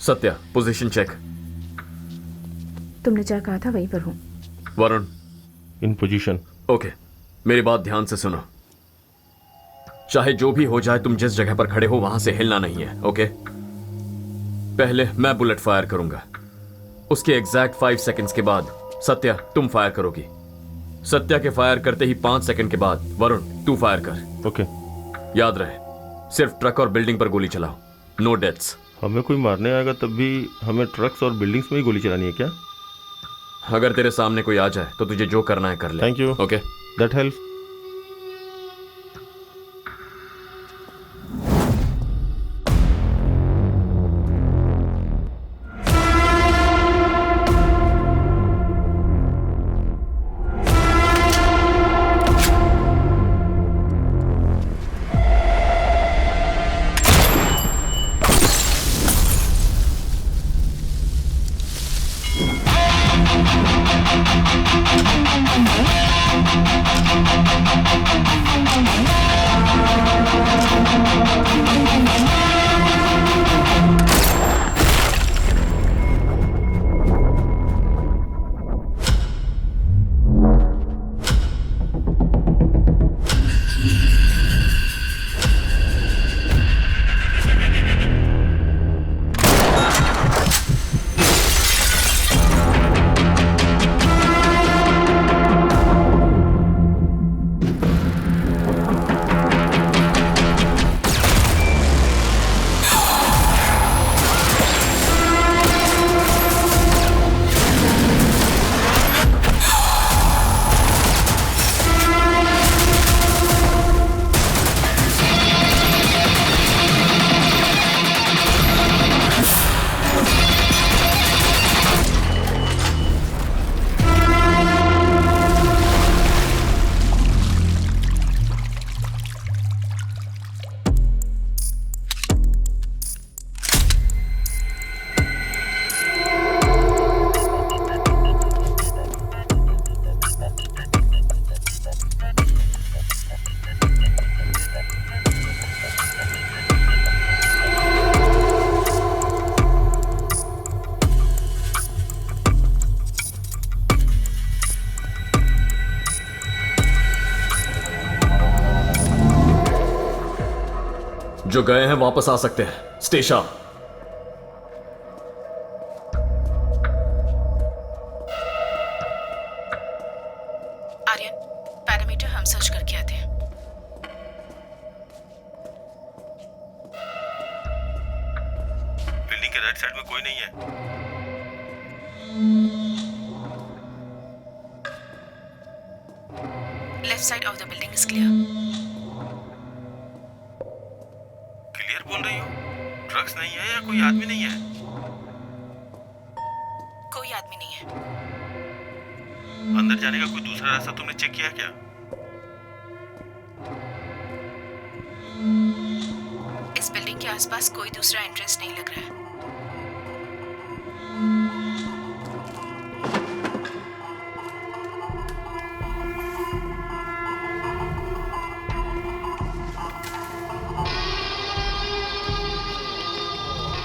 Satya, position check. तुमने जहाँ कहा था वहीं पर हूँ। वरुण, इन पोजीशन। ओके, मेरी बात ध्यान से सुनो। चाहे जो भी हो जाए, तुम जिस जगह पर खड़े हो वहां से हिलना नहीं है, ओके? पहले मैं बुलेट फायर करूंगा, उसके एग्जैक्ट 5 सेकंड्स के बाद सत्या तुम फायर करोगी। सत्या के फायर करते ही 5 सेकंड के बाद वरुण तू फायर कर। ओके। याद रहे, सिर्फ ट्रक और बिल्डिंग पर गोली चलाओ, नो डेथ्स। हमें कोई मारने आएगा तब भी हमें ट्रक्स और बिल्डिंग्स में ही गोली चलानी है क्या? अगर तेरे सामने कोई आ जाए तो तुझे जो करना है कर ले। Thank you. Okay, that help. जो गए हैं वापस आ सकते हैं। स्टेशा, आर्यन, पैरामीटर हम सर्च करके आते हैं। बिल्डिंग के राइट साइड में कोई नहीं है। Left side of the building is clear. Clear बोल रही हो? ट्रक्स नहीं है या कोई आदमी नहीं है? कोई आदमी नहीं है। अंदर जाने का कोई दूसरा रास्ता तुमने चेक किया क्या? इस बिल्डिंग के आसपास कोई दूसरा एंट्रेंस नहीं लग रहा है।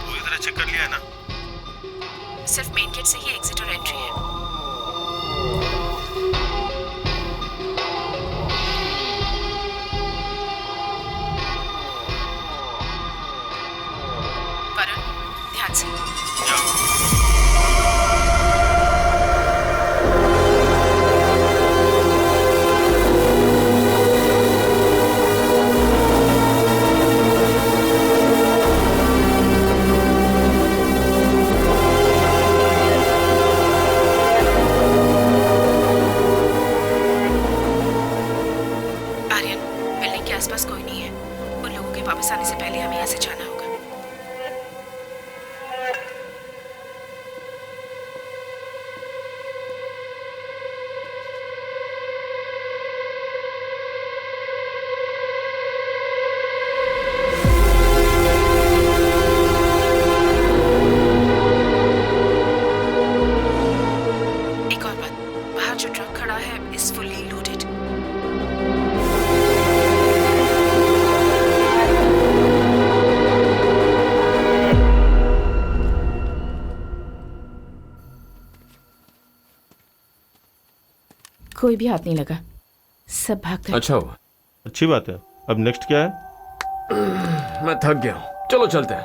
पूरी तरह चेक कर लिया है ना? सिर्फ मेन गेट से ही एग्जिट और एंट्री है। वरुण, ध्यान से। आर्यन, बिल्डिंग के आसपास कोई नहीं है। उन लोगों के वापस आने से पहले हमें यहाँ से जाना होगा। कोई भी हाथ नहीं लगा, सब भाग गए। अच्छा हुआ। अच्छी बात है। अब नेक्स्ट क्या है? मैं थक गया हूं, चलो चलते हैं।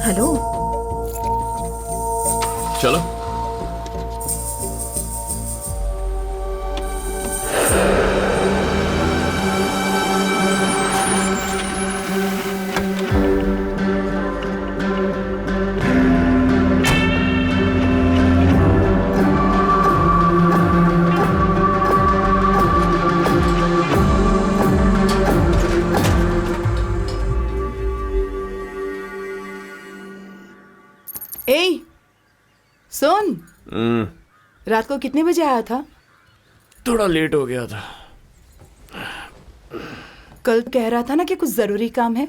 हेलो, चलो। ए, सुन, रात को कितने बजे आया था? थोड़ा लेट हो गया था। कल कह रहा था ना कि कुछ जरूरी काम है।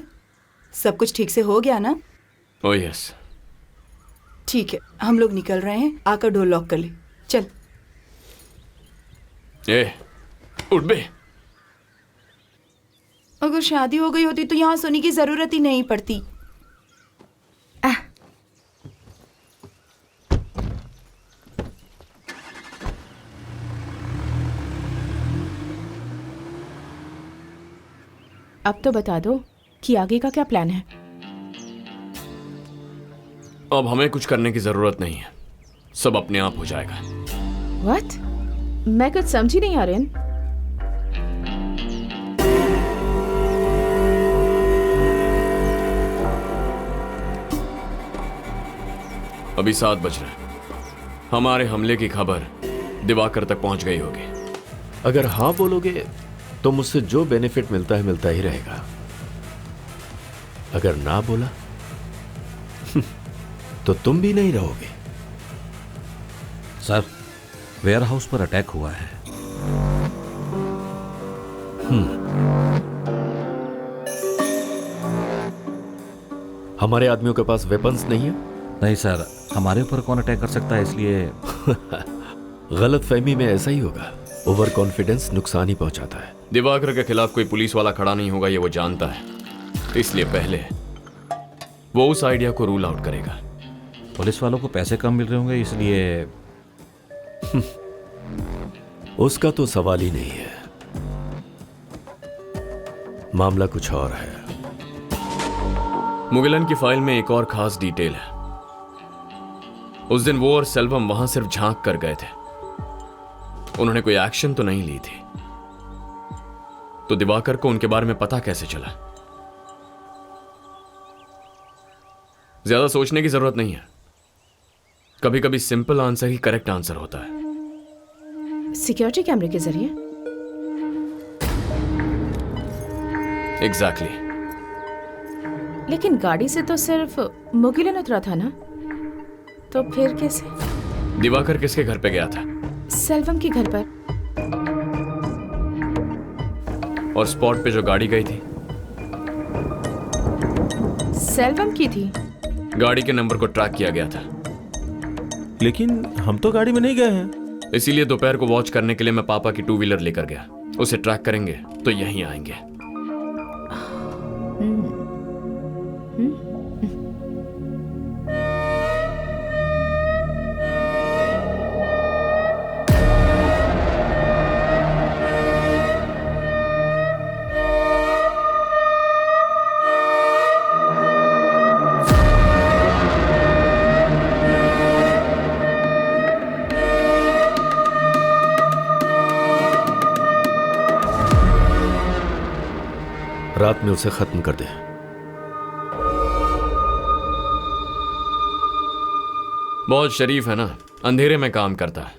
सब कुछ ठीक से हो गया ना? Oh yes. ठीक है, हम लोग निकल रहे हैं। आकर डोर लॉक कर ले। चल। ए, उठ बे। अगर शादी हो गई होती तो यहाँ सोने की जरूरत ही नहीं पड़ती। अब तो बता दो कि आगे का क्या प्लान है। अब हमें कुछ करने की जरूरत नहीं है, सब अपने आप हो जाएगा। व्हाट? मैं कुछ समझी नहीं आर्यन। अभी 7 बज रहे हैं। हमारे हमले की खबर दिवाकर तक पहुंच गई होगी। अगर हाँ बोलोगे तो मुझसे जो बेनिफिट मिलता है मिलता ही रहेगा। अगर ना बोला तो तुम भी नहीं रहोगे। सर, वेयरहाउस पर अटैक हुआ है। हमारे आदमियों के पास वेपन्स नहीं है? नहीं सर, हमारे ऊपर कौन अटैक कर सकता है, इसलिए गलत फहमी में ऐसा ही होगा। ओवर कॉन्फिडेंस नुकसान ही पहुंचाता है। दिवाकर के खिलाफ कोई पुलिस वाला खड़ा नहीं होगा, ये वो जानता है। इसलिए पहले वो उस आइडिया को रूल आउट करेगा। पुलिस वालों को पैसे कम मिल रहे होंगे, इसलिए उसका तो सवाल ही नहीं है। मामला कुछ और है। मुगिलन की फाइल में एक और खास डिटेल है। उस दिन वो और सेल्वम वहां सिर्फ झांक कर गए थे, उन्होंने कोई एक्शन तो नहीं ली थी। तो दिवाकर को उनके बारे में पता कैसे चला? ज्यादा सोचने की जरूरत नहीं है। कभी कभी सिंपल आंसर ही करेक्ट आंसर होता है। सिक्योरिटी कैमरे के जरिए? एग्जैक्टली। लेकिन गाड़ी से तो सिर्फ मुगिलन उतरा था ना, तो फिर कैसे? दिवाकर किसके घर पे गया था? सेल्वम के घर पर। और स्पॉट पे जो गाड़ी गई थी, सेल्वम की थी। गाड़ी के नंबर को ट्रैक किया गया था। लेकिन हम तो गाड़ी में नहीं गए हैं। इसीलिए दोपहर को वॉच करने के लिए मैं पापा की 2 व्हीलर लेकर गया। उसे ट्रैक करेंगे तो यहीं आएंगे। रात में उसे खत्म कर दे। बहुत शरीफ है ना, अंधेरे में काम करता है।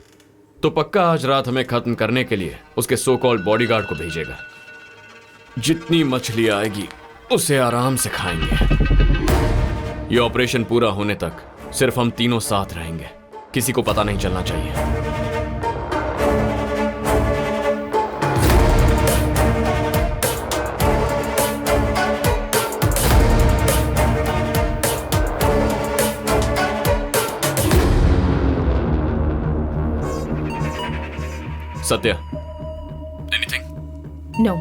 तो पक्का आज रात हमें खत्म करने के लिए उसके सो कॉल्ड बॉडीगार्ड को भेजेगा। जितनी मछली आएगी उसे आराम से खाएंगे। ये ऑपरेशन पूरा होने तक सिर्फ हम तीनों साथ रहेंगे, किसी को पता नहीं चलना चाहिए। Satya, anything? No.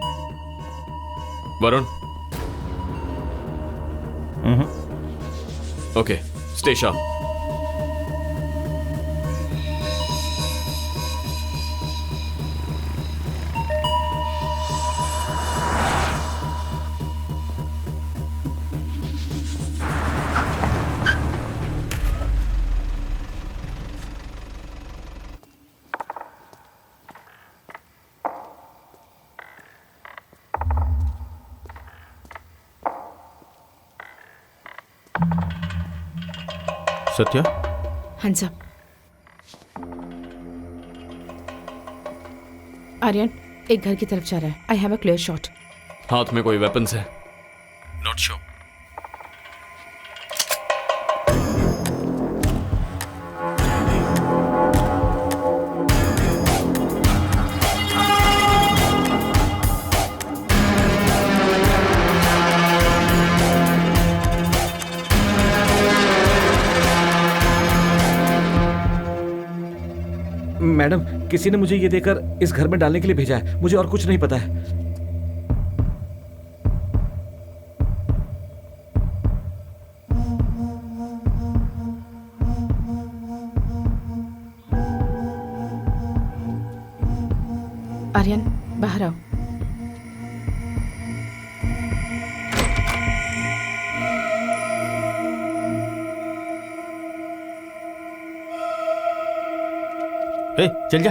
Varun? Okay, stay sharp. Satya, hands up. Aryan एक घर की तरफ जा रहा है। I have a clear shot. हाथ में कोई वेपन्स है? Not sure. मैडम, किसी ने मुझे ये देकर इस घर में डालने के लिए भेजा है। मुझे और कुछ नहीं पता है। आर्यन बाहर आओ। ए, चल जा।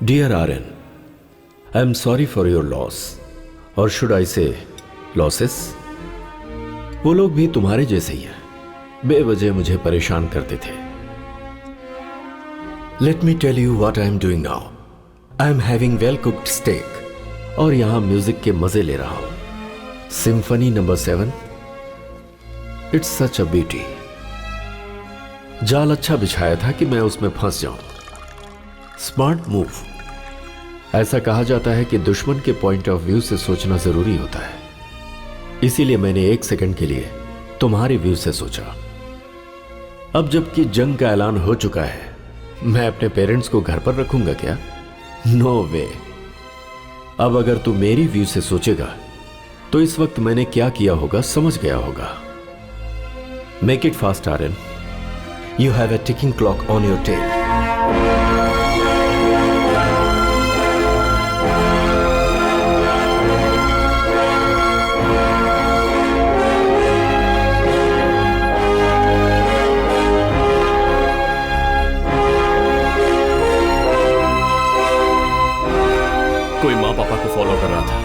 Dear Aryan, I am sorry for your loss, और शुड आई से लॉसेस। वो लोग भी तुम्हारे जैसे ही हैं, बेवजह मुझे परेशान करते थे। Let me tell you what I am doing now. I am having well cooked steak और यहां म्यूजिक के मजे ले रहा हूं। Symphony number 7, it's such a beauty. जाल अच्छा बिछाया था कि मैं उसमें फंस जाऊं। Smart move. ऐसा कहा जाता है कि दुश्मन के पॉइंट ऑफ व्यू से सोचना जरूरी होता है, इसीलिए मैंने 1 सेकंड के लिए तुम्हारे व्यू से सोचा। अब जबकि जंग का ऐलान हो चुका है, मैं अपने पेरेंट्स को घर पर रखूंगा क्या? नो वे। अब अगर तू मेरी व्यू से सोचेगा तो इस वक्त मैंने क्या किया होगा समझ गया होगा। Make it fast Aryan, you have a ticking clock on your tail. कोई माँ पापा को फॉलो कर रहा था।